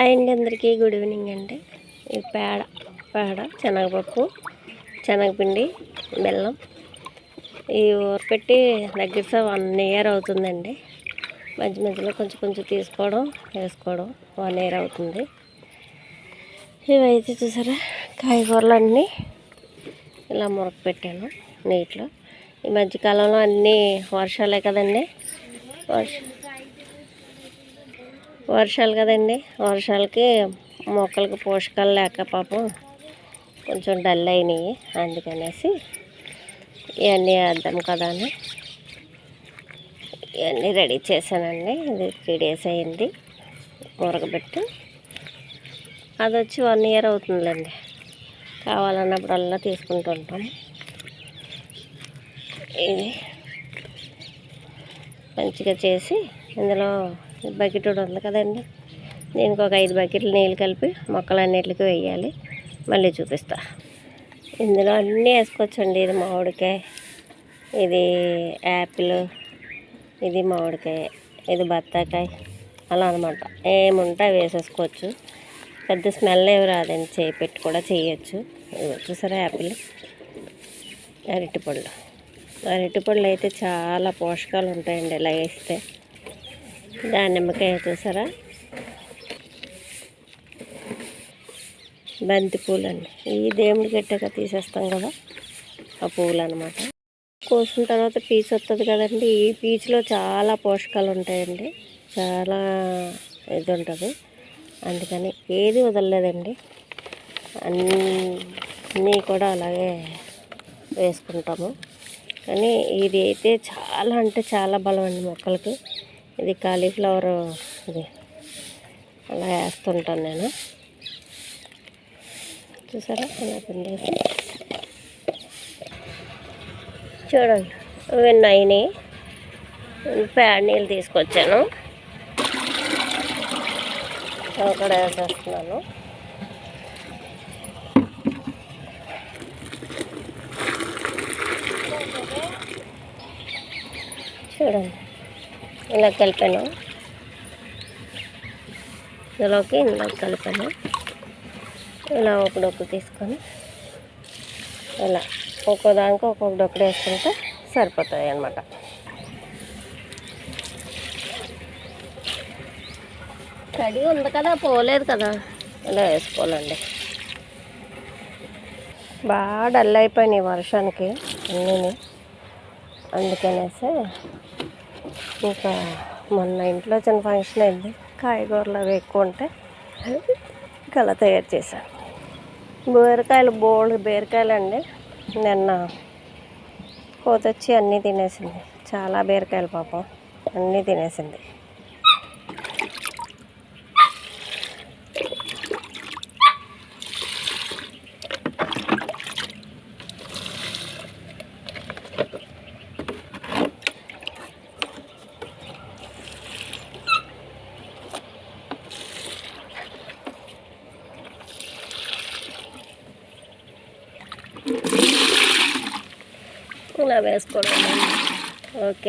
And అందరికీ good evening అండి. ఈ పేడ శనగపప్పు, శనగపిండి, బెల్లం ఈ ఊరపెట్టి దగ్గర 1 year అవుతుందండి. మధ్య మధ్యలో కొంచెం కొంచెం తీసుకోవడం వేసుకోవడం 1 year అవుతుంది. ఇవైతే చూసారా కాయగూరలన్నీ ఇలా మురక పెట్టాను నీటిలో. ఈ మధ్యకాలంలో అన్నీ వర్షాలే కదండి, వర్షాలు కదండి. వర్షాలకి మొక్కలకి పోషకాలు లేక పాపం కొంచెం డల్ అయినాయి. అందుకనేసి ఇవన్నీ వేద్దాం కదా అని ఇవన్నీ రెడీ చేశానండి. ఇది 3 days అయింది ఉరకబెట్టి. అది వచ్చి 1 year అవుతుందండి. కావాలన్నప్పుడల్లా తీసుకుంటూ ఉంటాం. ఇది మంచిగా చేసి ఇందులో బకెట్ ఉంది కదండి, దీనికి ఒక 5 buckets నీళ్ళు కలిపి మొక్కలన్నిటికి వేయాలి. మళ్ళీ చూపిస్తా. ఇందులో అన్నీ వేసుకోవచ్చండి. ఇది మామిడికాయ, ఇది యాపిల్, ఇది మామిడికాయ, ఇది బత్తాకాయ, అలా అనమాట. ఏముంటే వేసేసుకోవచ్చు. పెద్ద స్మెల్ ఏమి రాదండి. చేపెట్టి కూడా చేయొచ్చు. చూసారా యాపిల్, అరటిపళ్ళు అయితే చాలా పోషకాలు ఉంటాయండి ఇలా వేస్తే. దానిమ్మకాయ చూసారా, బంతి పూలు అండి. ఈ దేవుడికి గట్టాక తీసేస్తాం కదా ఆ పూలు అనమాట. కోసిన తర్వాత పీచు వస్తుంది కదండి. ఈ పీచులో చాలా పోషకాలు ఉంటాయండి, చాలా ఇది ఉంటుంది. అందుకని ఏది వదలలేదండి, అన్నీ కూడా అలాగే వేసుకుంటాము. కానీ ఇది అయితే చాలా అంటే చాలా బలం అండి మొక్కలకి. ఇది కాలీఫ్లవర్, ఇది అలా వేస్తుంటాను నేను. చూసారా అలా పిండేసి చూడండి. ఇవన్నీ అయినాయి. పేడ నీళ్ళు తీసుకొచ్చాను, అక్కడ వేసేస్తున్నాను. చూడండి ఇలా కలిపాను, ఇందులోకి కలిపాను. ఇలా ఒకడొక్క తీసుకొని ఇలా ఒక్కోదానికి ఒక్కొక్కడొక్కడు వేసుకుంటే సరిపోతాయి అన్నమాట. తడి ఉంది కదా, పోలేదు కదా, ఇలా వేసుకోవాలండి. బాగా డల్ అయిపోయినాయి వర్షానికి అన్నీ. అందుకనేసి ఇంకా మొన్న ఇంట్లో చిన్న ఫంక్షన్ అయింది. కాయగూరలు అవి ఎక్కువ ఉంటే ఇంకా అలా తయారు చేశాను. బీరకాయలు, బీరకాయలు అండి. నిన్న కోతొచ్చి అన్నీ తినేసింది. చాలా బీరకాయలు పాపం అన్నీ తినేసింది. ఇలా వేసుకోవడం. ఓకే.